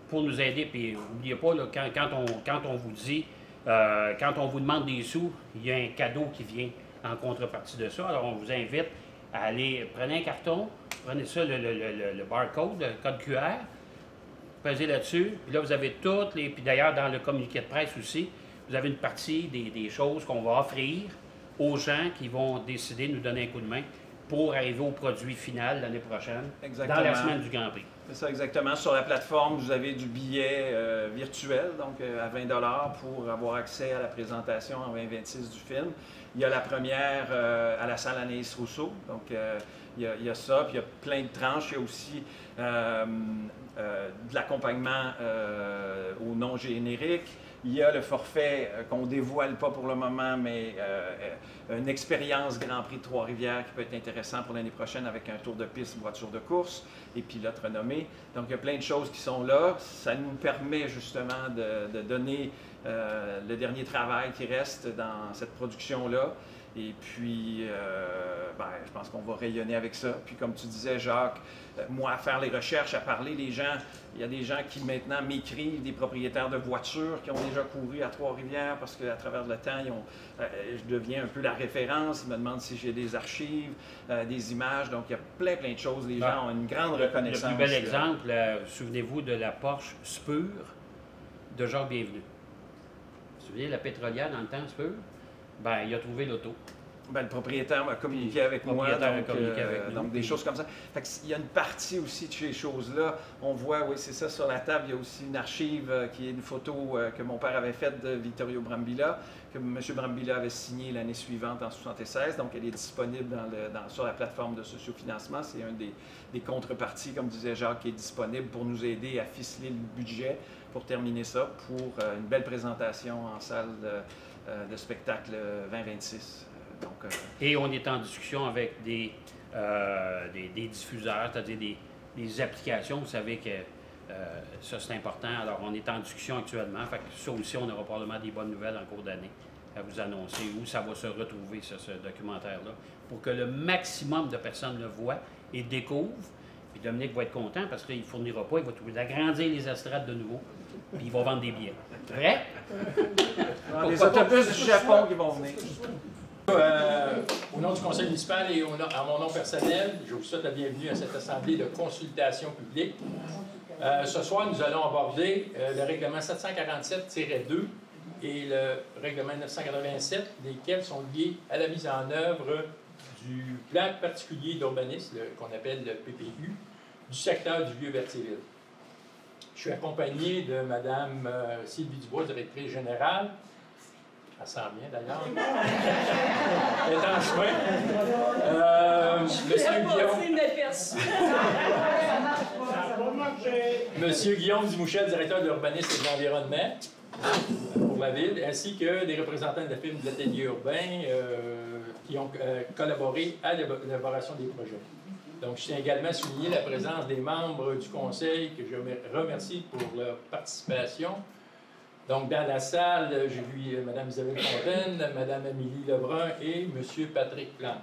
pour nous aider. Puis, n'oubliez pas, là, quand on vous dit, quand on vous demande des sous, il y a un cadeau qui vient en contrepartie de ça. Alors, on vous invite à aller, prenez un carton, prenez ça, le barcode, le code QR, pesez là-dessus, puis là, vous avez toutes les... Puis d'ailleurs, dans le communiqué de presse aussi, vous avez une partie des choses qu'on va offrir aux gens qui vont décider de nous donner un coup de main pour arriver au produit final l'année prochaine, exactement, dans la semaine du Grand Prix. C'est ça, exactement. Sur la plateforme, vous avez du billet virtuel, donc à 20 $ pour avoir accès à la présentation en 2026 du film. Il y a la première à la salle Anaïs Rousseau, donc il y a ça, puis il y a plein de tranches. Il y a aussi de l'accompagnement au non générique. Il y a le forfait qu'on ne dévoile pas pour le moment, mais une expérience Grand Prix de Trois-Rivières qui peut être intéressant pour l'année prochaine avec un tour de piste, voiture de course et pilote renommé. Donc, il y a plein de choses qui sont là. Ça nous permet justement de donner le dernier travail qui reste dans cette production-là. Et puis, je pense qu'on va rayonner avec ça. Puis, comme tu disais, Jacques, moi, à faire les recherches, à parler, les gens, il y a des gens qui maintenant m'écrivent, des propriétaires de voitures qui ont déjà couru à Trois-Rivières parce qu'à travers le temps, je deviens un peu la référence. Ils me demandent si j'ai des archives, des images. Donc, il y a plein de choses. Les gens ont une grande reconnaissance. Le plus bel exemple, souvenez-vous de la Porsche Spur de Jacques Bienvenu. Vous vous souvenez, la pétrolière dans le temps, Spur? Bien, il a trouvé l'auto. Le propriétaire m'a communiqué avec moi, donc des choses comme ça. Fait il y a une partie aussi de ces choses-là. On voit, oui, c'est ça, sur la table, il y a aussi une archive qui est une photo que mon père avait faite de Vittorio Brambilla, que M. Brambilla avait signé l'année suivante, en 1976. Donc, elle est disponible sur la plateforme de sociofinancement. C'est un des contreparties, comme disait Jacques, qui est disponible pour nous aider à ficeler le budget pour terminer ça, pour une belle présentation en salle de spectacle 2026. Et on est en discussion avec des diffuseurs, c'est-à-dire des applications. Vous savez que ça, c'est important. Alors, on est en discussion actuellement. Fait que ça aussi, on aura probablement des bonnes nouvelles en cours d'année à vous annoncer où ça va se retrouver, ce documentaire-là, pour que le maximum de personnes le voient et découvrent. Puis Dominique va être content parce qu'il ne fournira pas, il va trouver d'agrandir les estrades de nouveau, puis il va vendre des billets. Vrai? Les autobus du Japon qui vont venir. Au nom du conseil municipal et à mon nom personnel, je vous souhaite la bienvenue à cette assemblée de consultation publique. Ce soir, nous allons aborder le règlement 747-2 et le règlement 987, lesquels sont liés à la mise en œuvre du plan particulier d'urbanisme, qu'on appelle le PPU, du secteur du Vieux-Berthierville. Je suis accompagné de Mme Sylvie Dubois, directrice générale. Elle sent bien d'ailleurs. Elle est en chemin. Monsieur Guillaume Dumouchel, directeur de l'urbanisme et de l'environnement pour la ville, ainsi que des représentants de la firme de l'atelier urbain qui ont collaboré à l'élaboration des projets. Donc, je tiens également à souligner la présence des membres du conseil que je remercie pour leur participation. Donc, dans la salle, j'ai vu Mme Isabelle Fontaine, Mme Amélie Lebrun et M. Patrick Plante.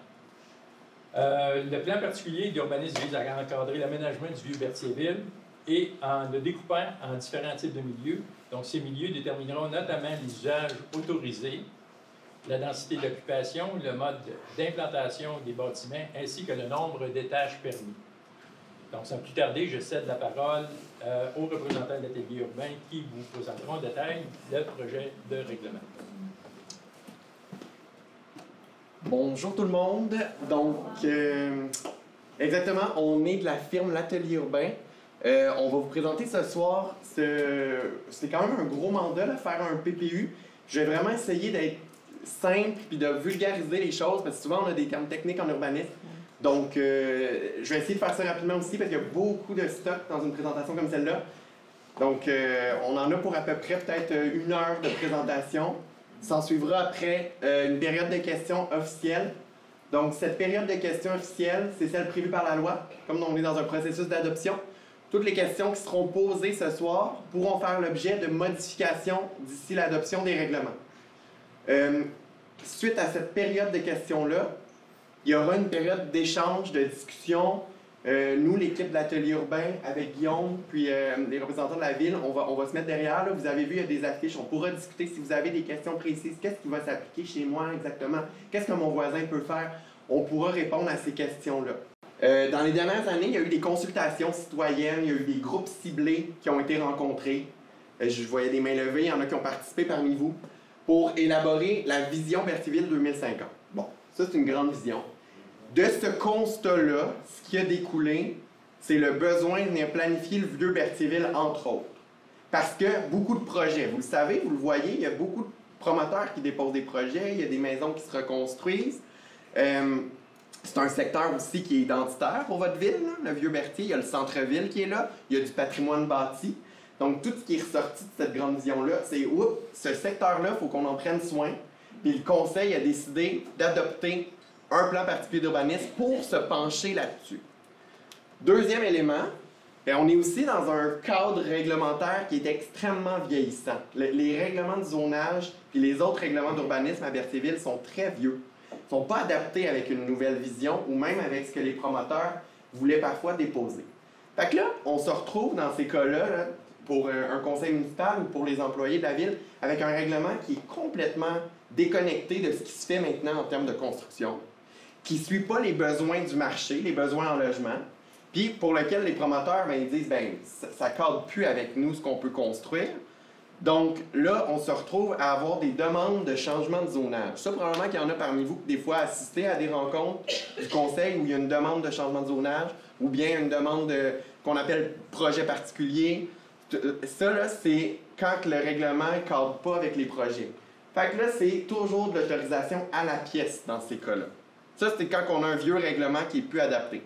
Le plan particulier d'urbanisme vise à encadrer l'aménagement du Vieux-Berthierville et en le découpant en différents types de milieux. Donc, ces milieux détermineront notamment les usages autorisés, la densité d'occupation, le mode d'implantation des bâtiments, ainsi que le nombre d'étages permis. Donc, sans plus tarder, je cède la parole aux représentants de l'atelier urbain qui vous présenteront en détail le projet de règlement. Bonjour tout le monde. Donc, exactement, on est de la firme L'Atelier Urbain. On va vous présenter ce soir, c'est quand même un gros mandat de faire un PPU. Je vais vraiment essayer d'être simple puis de vulgariser les choses parce que souvent on a des termes techniques en urbanisme. Donc, je vais essayer de faire ça rapidement aussi parce qu'il y a beaucoup de stock dans une présentation comme celle-là. Donc, on en a pour à peu près peut-être 1 heure de présentation. S'en suivra après une période de questions officielle. Donc, cette période de questions officielle, c'est celle prévue par la loi, comme on est dans un processus d'adoption. Toutes les questions qui seront posées ce soir pourront faire l'objet de modifications d'ici l'adoption des règlements. Suite à cette période de questions-là, il y aura une période d'échange, de discussion. Nous, l'équipe de l'Atelier urbain, avec Guillaume, puis les représentants de la ville, on va se mettre derrière. Là. Vous avez vu, il y a des affiches. On pourra discuter si vous avez des questions précises. Qu'est-ce qui va s'appliquer chez moi exactement? Qu'est-ce que mon voisin peut faire? On pourra répondre à ces questions-là. Dans les dernières années, il y a eu des consultations citoyennes, il y a eu des groupes ciblés qui ont été rencontrés. Je voyais des mains levées, il y en a qui ont participé parmi vous, pour élaborer la vision Berthierville 2050. Bon, ça c'est une grande vision. De ce constat-là, ce qui a découlé, c'est le besoin de venir planifier le vieux Berthierville, entre autres. Parce que beaucoup de projets, vous le savez, vous le voyez, il y a beaucoup de promoteurs qui déposent des projets, il y a des maisons qui se reconstruisent. C'est un secteur aussi qui est identitaire pour votre ville, là, le Vieux-Berthier. Il y a le centre-ville qui est là, il y a du patrimoine bâti. Donc, tout ce qui est ressorti de cette grande vision-là, c'est ce secteur-là, il faut qu'on en prenne soin. Puis le Conseil a décidé d'adopter un plan particulier d'urbanisme pour se pencher là-dessus. Deuxième élément, on est aussi dans un cadre réglementaire qui est extrêmement vieillissant. Les règlements de zonage et les autres règlements d'urbanisme à Berthierville sont très vieux. Ils ne sont pas adaptés avec une nouvelle vision ou même avec ce que les promoteurs voulaient parfois déposer. Fait que là, on se retrouve dans ces cas-là, là, pour un conseil municipal ou pour les employés de la ville, avec un règlement qui est complètement déconnecté de ce qui se fait maintenant en termes de construction, qui ne suit pas les besoins du marché, les besoins en logement, puis pour lequel les promoteurs, ils disent ça ne cadre plus avec nous ce qu'on peut construire. Donc là, on se retrouve à avoir des demandes de changement de zonage. Ça, probablement qu'il y en a parmi vous qui, des fois, assisté à des rencontres du conseil où il y a une demande de changement de zonage ou bien une demande qu'on appelle projet particulier. Ça, là, c'est quand le règlement ne cadre pas avec les projets. Fait que là, c'est toujours de l'autorisation à la pièce dans ces cas-là. Ça, c'est quand on a un vieux règlement qui n'est plus adapté.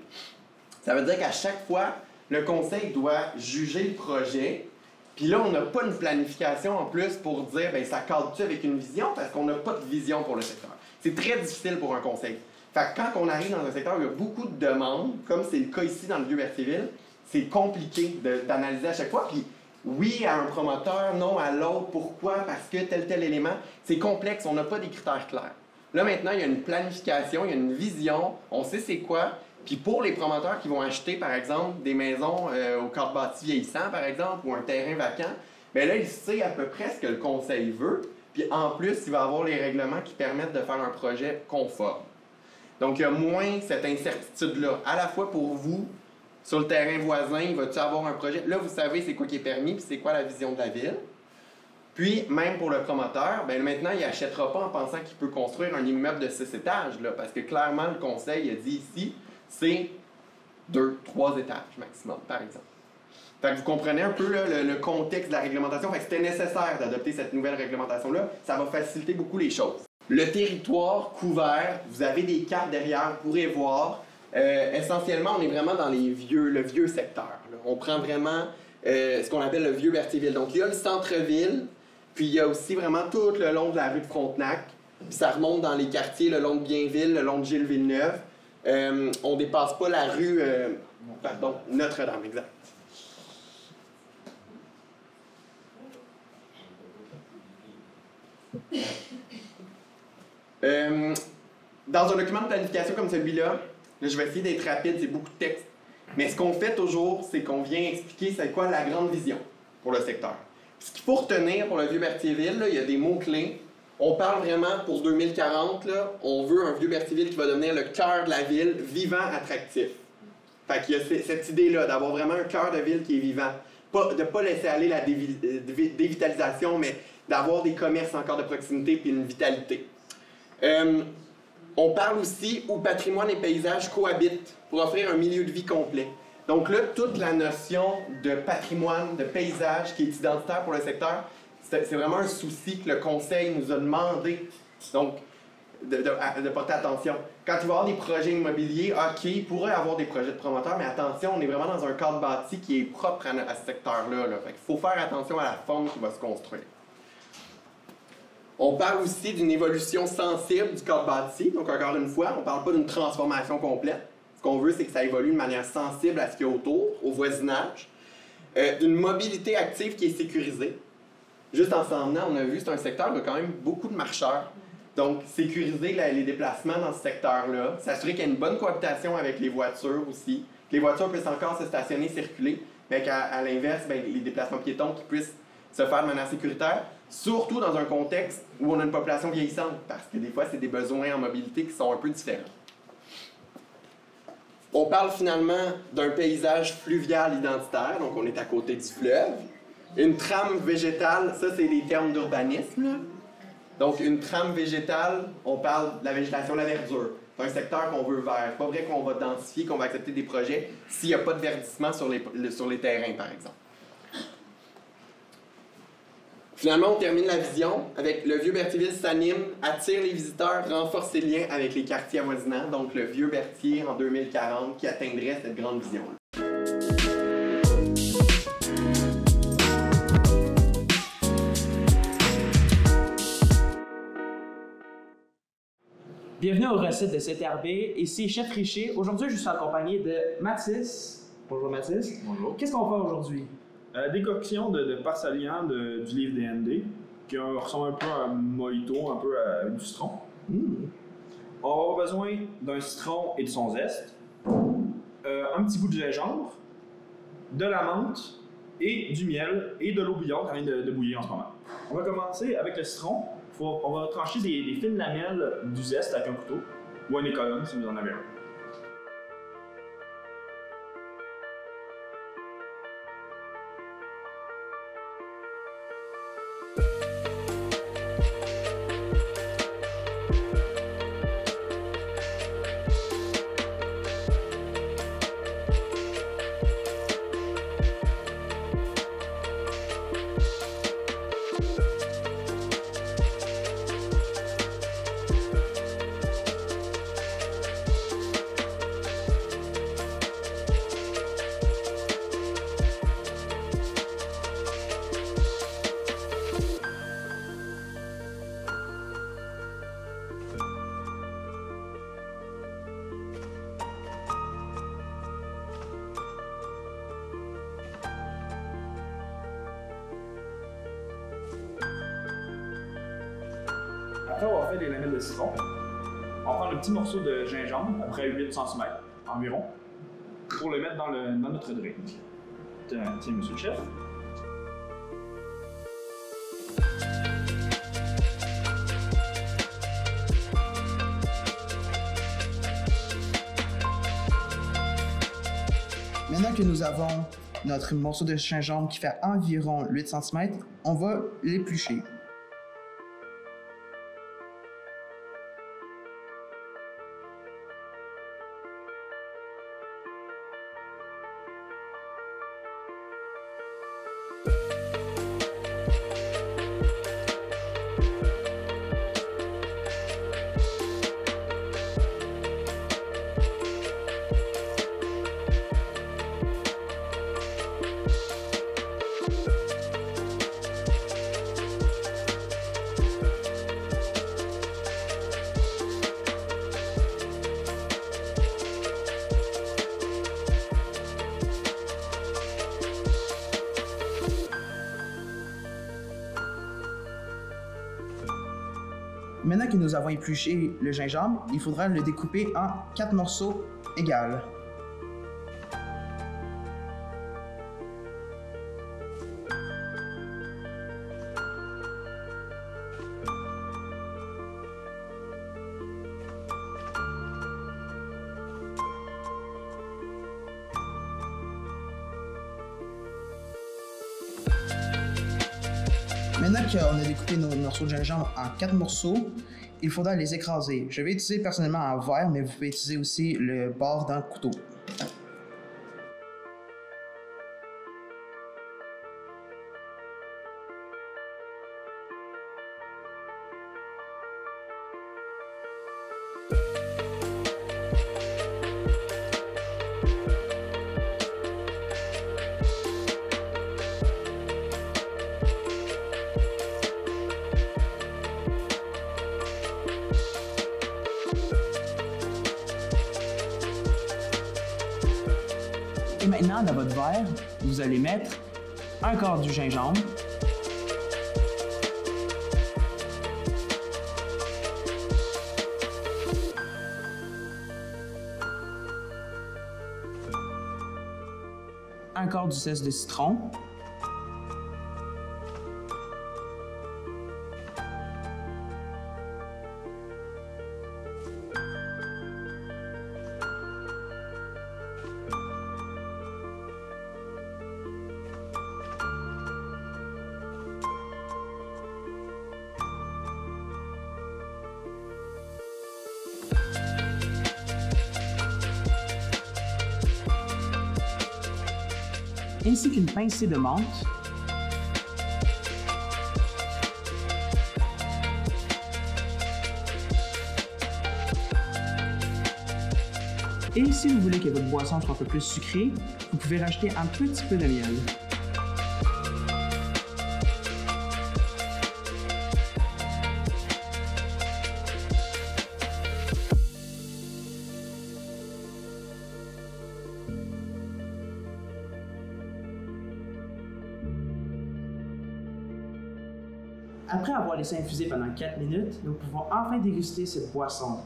Ça veut dire qu'à chaque fois, le conseil doit juger le projet. Puis là, on n'a pas une planification en plus pour dire ça cadre-tu avec une vision parce qu'on n'a pas de vision pour le secteur. C'est très difficile pour un conseil. Fait que quand on arrive dans un secteur où il y a beaucoup de demandes, comme c'est le cas ici dans le Vieux-Berthierville, c'est compliqué d'analyser à chaque fois. Puis oui à un promoteur, non à l'autre. Pourquoi? Parce que tel élément. C'est complexe, on n'a pas des critères clairs. Là, maintenant, il y a une planification, il y a une vision, on sait c'est quoi. Puis pour les promoteurs qui vont acheter, par exemple, des maisons au cadre bâti vieillissant, par exemple, ou un terrain vacant, bien là, il sait à peu près ce que le conseil veut. Puis en plus, il va avoir les règlements qui permettent de faire un projet conforme. Donc, il y a moins cette incertitude-là, à la fois pour vous, sur le terrain voisin, il va-tu avoir un projet? Là, vous savez c'est quoi qui est permis, puis c'est quoi la vision de la ville. Puis, même pour le promoteur, bien maintenant, il n'achètera pas en pensant qu'il peut construire un immeuble de 6 étages, là, parce que clairement, le conseil a dit ici, c'est 2, 3 étages maximum, par exemple. Fait que vous comprenez un peu là, le contexte de la réglementation. Fait que c'était nécessaire d'adopter cette nouvelle réglementation-là. Ça va faciliter beaucoup les choses. Le territoire couvert, vous avez des cartes derrière, vous pourrez voir. Essentiellement, on est vraiment dans le vieux secteur. Là. On prend vraiment ce qu'on appelle le vieux Berthierville. Donc, il y a le centre-ville, puis il y a aussi vraiment tout le long de la rue de Frontenac. Puis ça remonte dans les quartiers le long de Bienville, le long de Gilles-Villeneuve. On ne dépasse pas la rue Notre-Dame, exact. Dans un document de planification comme celui-là, je vais essayer d'être rapide, c'est beaucoup de texte, mais ce qu'on fait toujours, c'est qu'on vient expliquer c'est quoi la grande vision pour le secteur. Ce qu'il faut retenir pour le vieux Berthierville, là, il y a des mots-clés. On parle vraiment pour 2040, là, on veut un vieux Berthierville qui va devenir le cœur de la ville, vivant, attractif. Fait qu'il y a cette idée-là, d'avoir vraiment un cœur de ville qui est vivant. De ne pas laisser aller la dévitalisation, mais d'avoir des commerces encore de proximité puis une vitalité. On parle aussi où patrimoine et paysage cohabitent pour offrir un milieu de vie complet. Donc là, toute la notion de patrimoine, de paysage qui est identitaire pour le secteur, c'est vraiment un souci que le Conseil nous a demandé donc, de porter attention. Quand il va y avoir des projets immobiliers, OK, il pourrait y avoir des projets de promoteurs, mais attention, on est vraiment dans un cadre bâti qui est propre à ce secteur-là. Là. Fait qu'il faut faire attention à la forme qui va se construire. On parle aussi d'une évolution sensible du cadre bâti. Donc, encore une fois, on ne parle pas d'une transformation complète. Ce qu'on veut, c'est que ça évolue de manière sensible à ce qu'il y a autour, au voisinage. D'une mobilité active qui est sécurisée. Juste en s'en venant, on a vu, c'est un secteur où il y a quand même beaucoup de marcheurs. Donc, sécuriser les déplacements dans ce secteur-là, s'assurer qu'il y a une bonne cohabitation avec les voitures aussi, que les voitures puissent encore se stationner, circuler, mais qu'à l'inverse, les déplacements piétons qui puissent se faire de manière sécuritaire, surtout dans un contexte où on a une population vieillissante, parce que des fois, c'est des besoins en mobilité qui sont un peu différents. On parle finalement d'un paysage fluvial identitaire, donc on est à côté du fleuve. Une trame végétale, ça c'est des termes d'urbanisme, là. Donc, une trame végétale, on parle de la végétation, la verdure. C'est un secteur qu'on veut vert. C'est pas vrai qu'on va densifier, qu'on va accepter des projets s'il n'y a pas de verdissement sur les terrains, par exemple. Finalement, on termine la vision avec le vieux Berthierville s'anime, attire les visiteurs, renforce ses liens avec les quartiers avoisinants. Donc, le vieux Berthier en 2040 qui atteindrait cette grande vision. Bienvenue aux recettes de CTRB, ici Chef Richer. Aujourd'hui, je suis accompagné de Mathis. Bonjour Mathis. Bonjour. Qu'est-ce qu'on fait aujourd'hui? Décoction de parceliant du livre DND, qui ressemble un peu à un mojito, un peu à du citron. On va avoir besoin d'un citron et de son zeste, un petit bout de gingembre, de la menthe et du miel et de l'eau bouillante qui vient de bouillir en ce moment. On va commencer avec le citron. On va trancher des fines lamelles du zeste avec un couteau ou un écolone si vous en avez un. Après avoir fait les lamelles de citron, on va prendre le petit morceau de gingembre, à peu près 8 cm environ, pour le mettre dans notre drink. Tiens, monsieur le chef. Maintenant que nous avons notre morceau de gingembre qui fait environ 8 cm, on va l'éplucher. Maintenant que nous avons épluché le gingembre, il faudra le découper en 4 morceaux égaux. Maintenant qu'on a découpé nos morceaux de gingembre en 4 morceaux, il faudra les écraser. Je vais utiliser personnellement un verre, mais vous pouvez utiliser aussi le bord d'un couteau. Et maintenant, dans votre verre, vous allez mettre un quart du gingembre, un quart du zeste de citron, ainsi qu'une pincée de menthe, et si vous voulez que votre boisson soit un peu plus sucrée, vous pouvez rajouter un petit peu de miel. Après avoir laissé infuser pendant 4 minutes, nous pouvons enfin déguster cette boisson.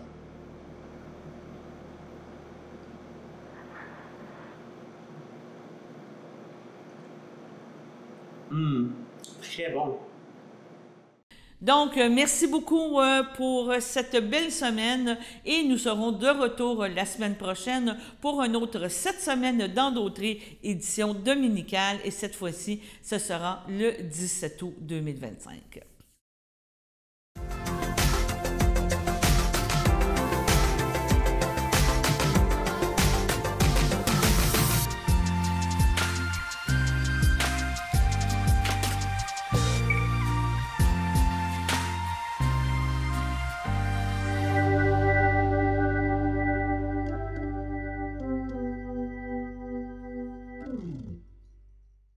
Très bon. Donc, merci beaucoup pour cette belle semaine et nous serons de retour la semaine prochaine pour un autre 7 semaines dans Dautré, édition dominicale, et cette fois-ci, ce sera le 17 août 2025.